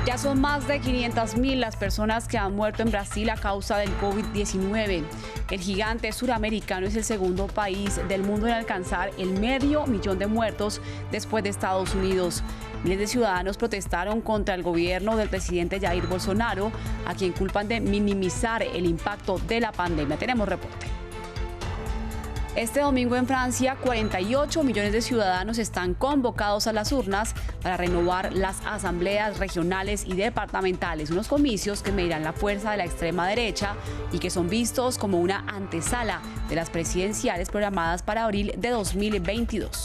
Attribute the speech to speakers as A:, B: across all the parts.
A: Ya son más de 500.000 las personas que han muerto en Brasil a causa del COVID-19. El gigante suramericano es el segundo país del mundo en alcanzar el 500.000 de muertos después de Estados Unidos. Miles de ciudadanos protestaron contra el gobierno del presidente Jair Bolsonaro, a quien culpan de minimizar el impacto de la pandemia. Tenemos reporte. Este domingo en Francia, 48 millones de ciudadanos están convocados a las urnas para renovar las asambleas regionales y departamentales, unos comicios que medirán la fuerza de la extrema derecha y que son vistos como una antesala de las presidenciales programadas para abril de 2022.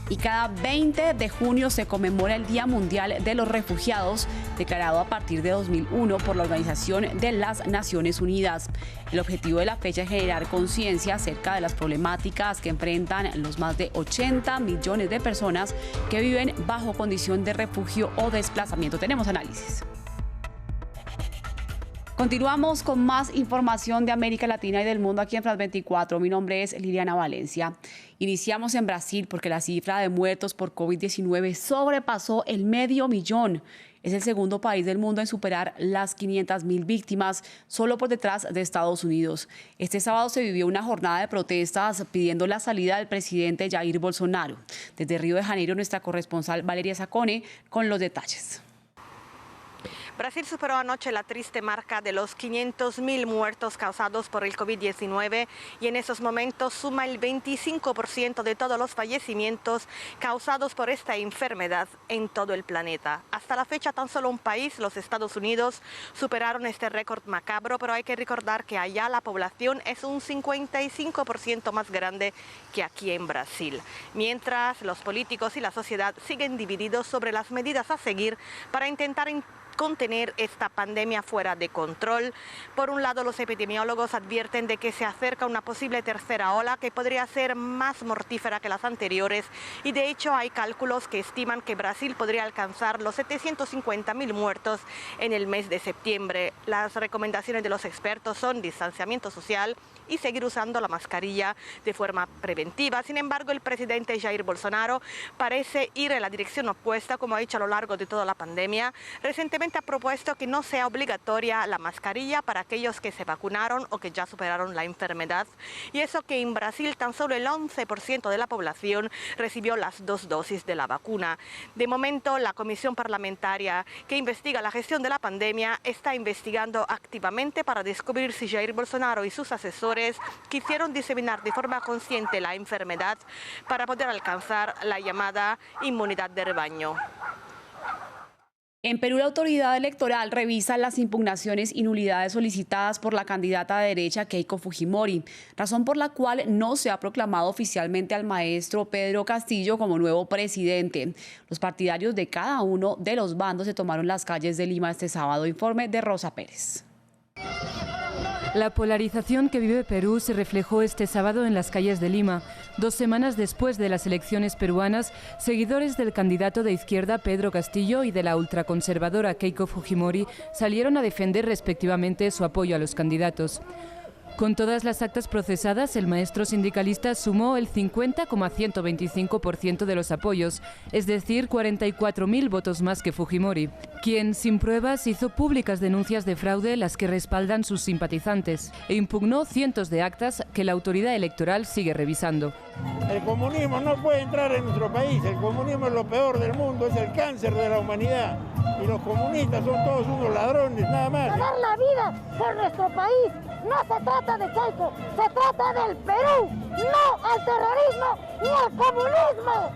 A: Y cada 20 de junio se conmemora el Día Mundial de los Refugiados, declarado a partir de 2001 por la Organización de las Naciones Unidas. El objetivo de la fecha es generar conciencia acerca de las problemáticas que enfrentan los más de 80 millones de personas que viven bajo condición de refugio o desplazamiento. Tenemos análisis. Continuamos con más información de América Latina y del mundo aquí en France 24. Mi nombre es Liliana Valencia. Iniciamos en Brasil porque la cifra de muertos por COVID-19 sobrepasó el 500.000. Es el segundo país del mundo en superar las 500.000 víctimas, solo por detrás de Estados Unidos. Este sábado se vivió una jornada de protestas pidiendo la salida del presidente Jair Bolsonaro. Desde Río de Janeiro, nuestra corresponsal Valeria Zacone con los detalles.
B: Brasil superó anoche la triste marca de los 500.000 muertos causados por el COVID-19 y en esos momentos suma el 25% de todos los fallecimientos causados por esta enfermedad en todo el planeta. Hasta la fecha, tan solo un país, los Estados Unidos, superaron este récord macabro, pero hay que recordar que allá la población es un 55% más grande que aquí en Brasil. Mientras, los políticos y la sociedad siguen divididos sobre las medidas a seguir para intentar contener esta pandemia fuera de control. Por un lado, los epidemiólogos advierten de que se acerca una posible tercera ola que podría ser más mortífera que las anteriores y de hecho hay cálculos que estiman que Brasil podría alcanzar los 750.000 muertos en el mes de septiembre. Las recomendaciones de los expertos son distanciamiento social y seguir usando la mascarilla de forma preventiva. Sin embargo, el presidente Jair Bolsonaro parece ir en la dirección opuesta, como ha dicho a lo largo de toda la pandemia. Recientemente ha propuesto que no sea obligatoria la mascarilla para aquellos que se vacunaron o que ya superaron la enfermedad. Y eso que en Brasil tan solo el 11% de la población recibió las 2 dosis de la vacuna. De momento, la Comisión Parlamentaria que investiga la gestión de la pandemia está investigando activamente para descubrir si Jair Bolsonaro y sus asesores quisieron diseminar de forma consciente la enfermedad para poder alcanzar la llamada inmunidad de rebaño.
A: En Perú, la autoridad electoral revisa las impugnaciones y nulidades solicitadas por la candidata de derecha Keiko Fujimori, razón por la cual no se ha proclamado oficialmente al maestro Pedro Castillo como nuevo presidente. Los partidarios de cada uno de los bandos se tomaron las calles de Lima este sábado. Informe de Rosa Pérez.
C: La polarización que vive Perú se reflejó este sábado en las calles de Lima. 2 semanas después de las elecciones peruanas, seguidores del candidato de izquierda Pedro Castillo y de la ultraconservadora Keiko Fujimori salieron a defender respectivamente su apoyo a los candidatos. Con todas las actas procesadas, el maestro sindicalista sumó el 50,125% de los apoyos, es decir, 44.000 votos más que Fujimori, quien, sin pruebas, hizo públicas denuncias de fraude, las que respaldan sus simpatizantes, e impugnó cientos de actas que la autoridad electoral sigue revisando.
D: El comunismo no puede entrar en nuestro país, el comunismo es lo peor del mundo, es el cáncer de la humanidad, y los comunistas son todos unos ladrones, nada más.
E: Dar la vida por nuestro país. No se trata de Keiko, se trata del Perú, no al terrorismo ni al comunismo.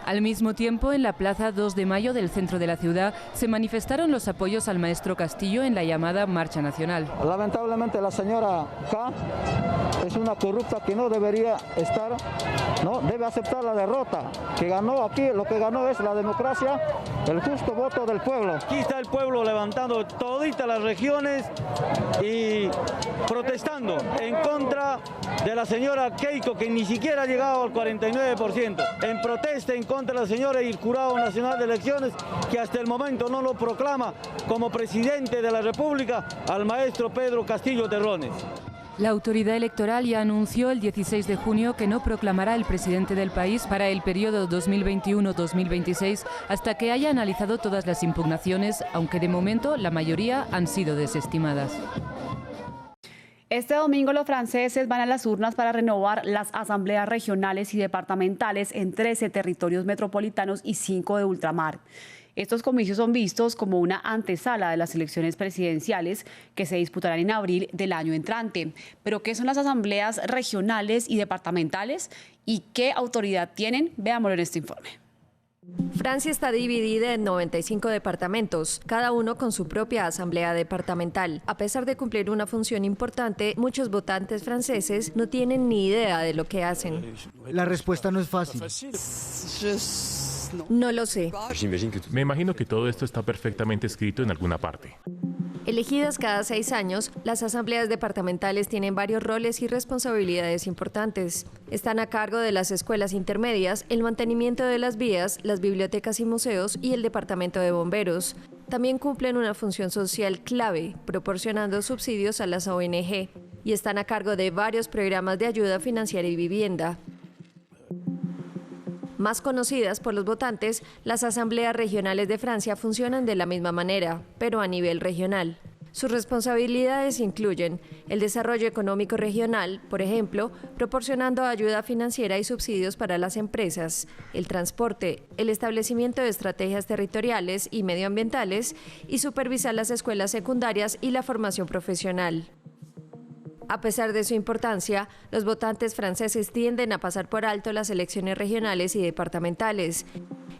C: Al mismo tiempo, en la Plaza 2 de Mayo del centro de la ciudad, se manifestaron los apoyos al maestro Castillo en la llamada Marcha Nacional.
F: Lamentablemente la señora K es una corrupta que no debería estar, no debe aceptar la derrota, que ganó aquí, lo que ganó es la democracia, el justo voto del pueblo.
G: Aquí está el pueblo levantando toditas las regiones y protestando en contra de la señora Keiko, que ni siquiera ha llegado al 49%, en protesta en contra de la señora y el Jurado Nacional de Elecciones, que hasta el momento no lo proclama como presidente de la República al maestro Pedro Castillo Terrones.
C: La autoridad electoral ya anunció el 16 de junio que no proclamará el presidente del país para el periodo 2021-2026 hasta que haya analizado todas las impugnaciones, aunque de momento la mayoría han sido desestimadas.
A: Este domingo los franceses van a las urnas para renovar las asambleas regionales y departamentales en 13 territorios metropolitanos y 5 de ultramar. Estos comicios son vistos como una antesala de las elecciones presidenciales que se disputarán en abril del año entrante. ¿Pero qué son las asambleas regionales y departamentales y qué autoridad tienen? Veámoslo en este informe.
H: Francia está dividida en 95 departamentos, cada uno con su propia asamblea departamental. A pesar de cumplir una función importante, muchos votantes franceses no tienen ni idea de lo que hacen.
I: La respuesta no es fácil.
H: No lo sé.
J: Me imagino que todo esto está perfectamente escrito en alguna parte.
H: Elegidas cada 6 años, las asambleas departamentales tienen varios roles y responsabilidades importantes. Están a cargo de las escuelas intermedias, el mantenimiento de las vías, las bibliotecas y museos y el departamento de bomberos. También cumplen una función social clave, proporcionando subsidios a las ONG, y están a cargo de varios programas de ayuda financiera y vivienda. Más conocidas por los votantes, las asambleas regionales de Francia funcionan de la misma manera, pero a nivel regional. Sus responsabilidades incluyen el desarrollo económico regional, por ejemplo, proporcionando ayuda financiera y subsidios para las empresas, el transporte, el establecimiento de estrategias territoriales y medioambientales y supervisar las escuelas secundarias y la formación profesional. A pesar de su importancia, los votantes franceses tienden a pasar por alto las elecciones regionales y departamentales.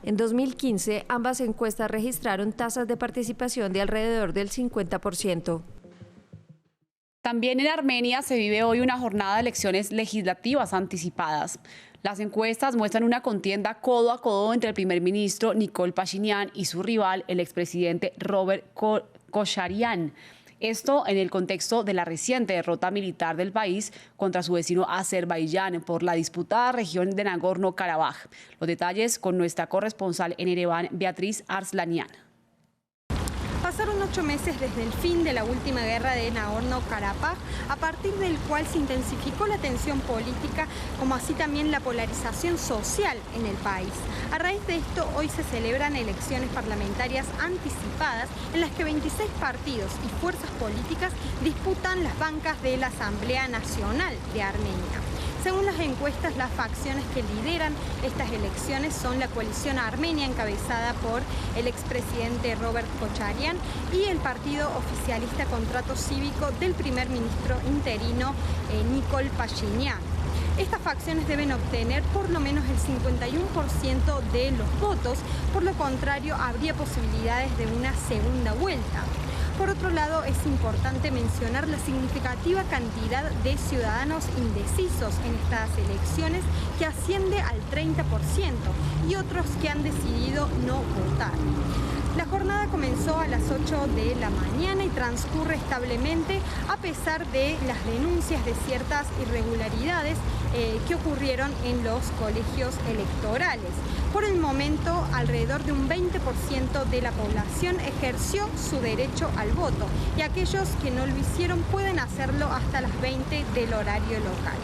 H: En 2015, ambas encuestas registraron tasas de participación de alrededor del 50%.
A: También en Armenia se vive hoy una jornada de elecciones legislativas anticipadas. Las encuestas muestran una contienda codo a codo entre el primer ministro Nikol Pashinyan y su rival, el expresidente Robert Kocharyan. Esto en el contexto de la reciente derrota militar del país contra su vecino Azerbaiyán por la disputada región de Nagorno-Karabaj. Los detalles con nuestra corresponsal en Ereván, Beatriz Arslanian.
K: Pasaron 8 meses desde el fin de la última guerra de Nagorno-Karabaj, a partir del cual se intensificó la tensión política, como así también la polarización social en el país. A raíz de esto, hoy se celebran elecciones parlamentarias anticipadas en las que 26 partidos y fuerzas políticas disputan las bancas de la Asamblea Nacional de Armenia. Según las encuestas, las facciones que lideran estas elecciones son la coalición armenia encabezada por el expresidente Robert Kocharyan y el partido oficialista Contrato Cívico del primer ministro interino Nikol Pashinyan. Estas facciones deben obtener por lo menos el 51% de los votos, por lo contrario habría posibilidades de una segunda vuelta. Por otro lado, es importante mencionar la significativa cantidad de ciudadanos indecisos en estas elecciones, que asciende al 30%, y otros que han decidido no votar. La jornada comenzó a las 8 de la mañana y transcurre establemente a pesar de las denuncias de ciertas irregularidades que ocurrieron en los colegios electorales. Por el momento, alrededor de un 20% de la población ejerció su derecho al voto y aquellos que no lo hicieron pueden hacerlo hasta las 20 del horario local.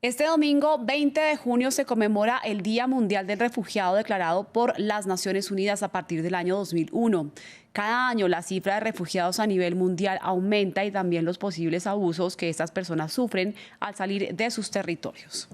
A: Este domingo 20 de junio se conmemora el Día Mundial del Refugiado declarado por las Naciones Unidas a partir del año 2001. Cada año la cifra de refugiados a nivel mundial aumenta y también los posibles abusos que estas personas sufren al salir de sus territorios.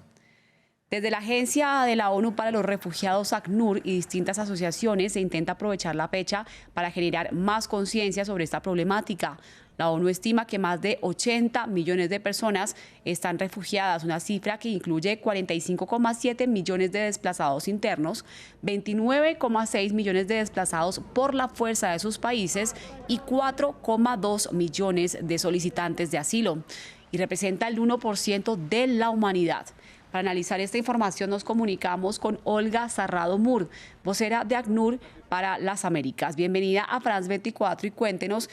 A: Desde la Agencia de la ONU para los Refugiados, ACNUR, y distintas asociaciones se intenta aprovechar la fecha para generar más conciencia sobre esta problemática. La ONU estima que más de 80 millones de personas están refugiadas, una cifra que incluye 45,7 millones de desplazados internos, 29,6 millones de desplazados por la fuerza de sus países y 4,2 millones de solicitantes de asilo, y representa el 1% de la humanidad. Para analizar esta información nos comunicamos con Olga Sarrado Mur, vocera de ACNUR para las Américas. Bienvenida a France 24 y cuéntenos,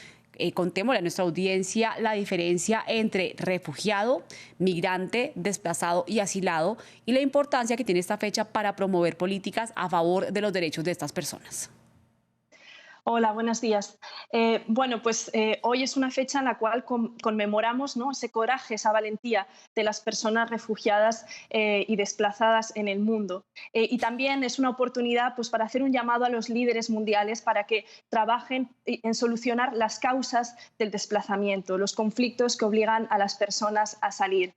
A: contémosle a nuestra audiencia la diferencia entre refugiado, migrante, desplazado y asilado y la importancia que tiene esta fecha para promover políticas a favor de los derechos de estas personas.
L: Hola, buenos días. Hoy es una fecha en la cual conmemoramos, ¿no?, ese coraje, esa valentía de las personas refugiadas y desplazadas en el mundo. Y también es una oportunidad, pues, para hacer un llamado a los líderes mundiales para que trabajen en solucionar las causas del desplazamiento, los conflictos que obligan a las personas a salir.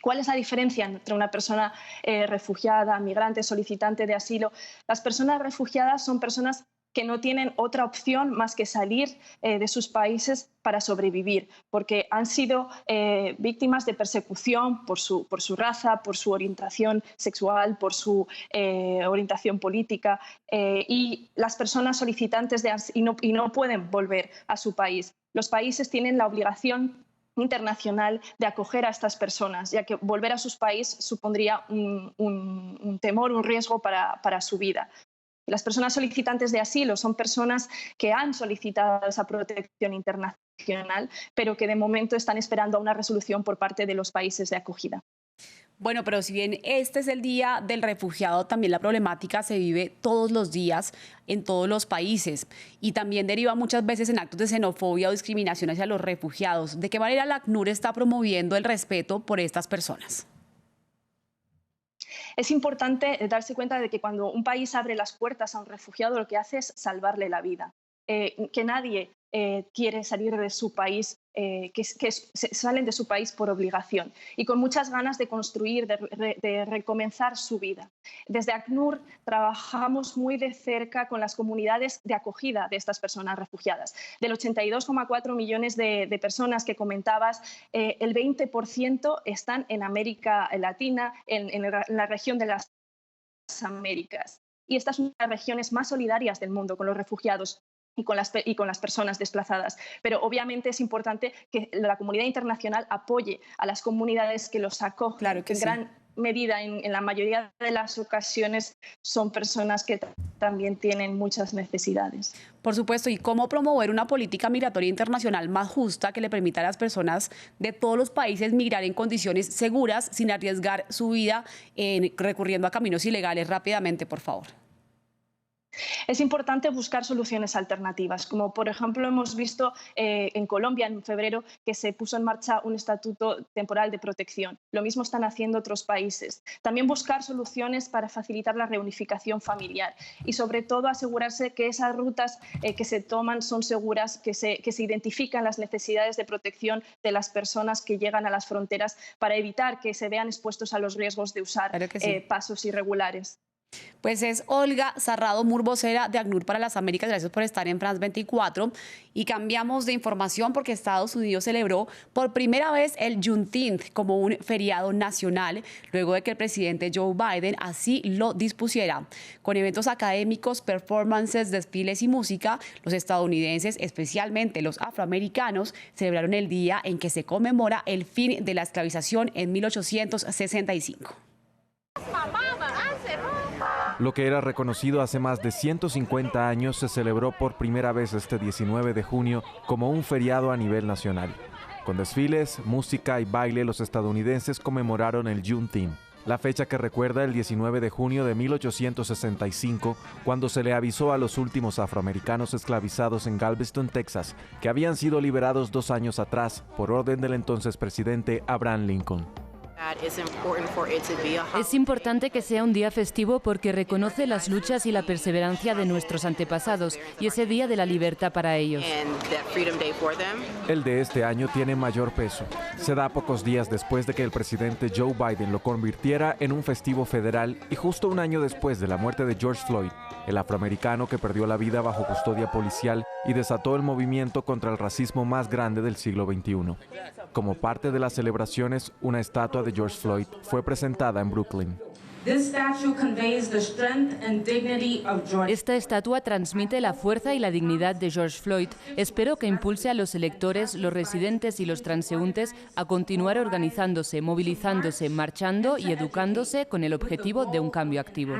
L: ¿Cuál es la diferencia entre una persona refugiada, migrante, solicitante de asilo? Las personas refugiadas son personas que no tienen otra opción más que salir de sus países para sobrevivir, porque han sido víctimas de persecución por su raza, por su orientación sexual, por su orientación política, y las personas solicitantes de asilo y no pueden volver a su país. Los países tienen la obligación internacional de acoger a estas personas, ya que volver a sus países supondría un temor, un riesgo para su vida. Las personas solicitantes de asilo son personas que han solicitado esa protección internacional, pero que de momento están esperando a una resolución por parte de los países de acogida.
A: Bueno, pero si bien este es el Día del Refugiado, también la problemática se vive todos los días en todos los países y también deriva muchas veces en actos de xenofobia o discriminación hacia los refugiados. ¿De qué manera la ACNUR está promoviendo el respeto por estas personas?
L: Es importante darse cuenta de que cuando un país abre las puertas a un refugiado, lo que hace es salvarle la vida. Que nadie quiere salir de su país, que salen de su país por obligación y con muchas ganas de construir, de recomenzar su vida. Desde ACNUR trabajamos muy de cerca con las comunidades de acogida de estas personas refugiadas. Del 82,4 millones de personas que comentabas, el 20% están en América Latina, en la región de las Américas. Y esta es una de las regiones más solidarias del mundo con los refugiados y con las personas desplazadas. Pero obviamente es importante que la comunidad internacional apoye a las comunidades que los acogen.
A: Claro que
L: en gran medida, en la mayoría de las ocasiones, son personas que también tienen muchas necesidades.
A: Por supuesto, ¿y cómo promover una política migratoria internacional más justa que le permita a las personas de todos los países migrar en condiciones seguras sin arriesgar su vida recurriendo a caminos ilegales? Rápidamente, por favor.
L: Es importante buscar soluciones alternativas, como por ejemplo hemos visto en Colombia en febrero que se puso en marcha un estatuto temporal de protección. Lo mismo están haciendo otros países. También buscar soluciones para facilitar la reunificación familiar y sobre todo asegurarse que esas rutas que se toman son seguras, que se identifican las necesidades de protección de las personas que llegan a las fronteras para evitar que se vean expuestos a los riesgos de usar pasos irregulares.
A: Pues es Olga Sarrado Mur, vocera de ACNUR para las Américas. Gracias por estar en France 24. Y cambiamos de información porque Estados Unidos celebró por primera vez el Juneteenth como un feriado nacional, luego de que el presidente Joe Biden así lo dispusiera. Con eventos académicos, performances, desfiles y música, los estadounidenses, especialmente los afroamericanos, celebraron el día en que se conmemora el fin de la esclavización en 1865.
M: Lo que era reconocido hace más de 150 años se celebró por primera vez este 19 de junio como un feriado a nivel nacional. Con desfiles, música y baile, los estadounidenses conmemoraron el Juneteenth, la fecha que recuerda el 19 de junio de 1865, cuando se le avisó a los últimos afroamericanos esclavizados en Galveston, Texas, que habían sido liberados 2 años atrás por orden del entonces presidente Abraham Lincoln.
C: Es importante que sea un día festivo porque reconoce las luchas y la perseverancia de nuestros antepasados y ese día de la libertad para ellos.
M: El de este año tiene mayor peso. Se da pocos días después de que el presidente Joe Biden lo convirtiera en un festivo federal y justo un año después de la muerte de George Floyd, el afroamericano que perdió la vida bajo custodia policial y desató el movimiento contra el racismo más grande del siglo XXI. Como parte de las celebraciones, una estatua de George Floyd fue presentada en Brooklyn.
C: Esta estatua transmite la fuerza y la dignidad de George Floyd. Espero que impulse a los electores, los residentes y los transeúntes a continuar organizándose, movilizándose, marchando y educándose con el objetivo de un cambio activo.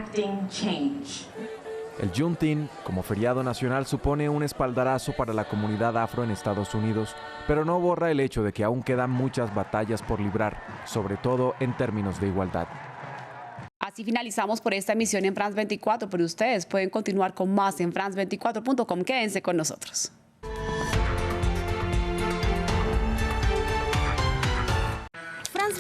M: El Juneteenth, como feriado nacional, supone un espaldarazo para la comunidad afro en Estados Unidos, pero no borra el hecho de que aún quedan muchas batallas por librar, sobre todo en términos de igualdad.
A: Así Así finalizamos por esta emisión en France 24, pero ustedes pueden continuar con más en france24.com. Quédense con nosotros.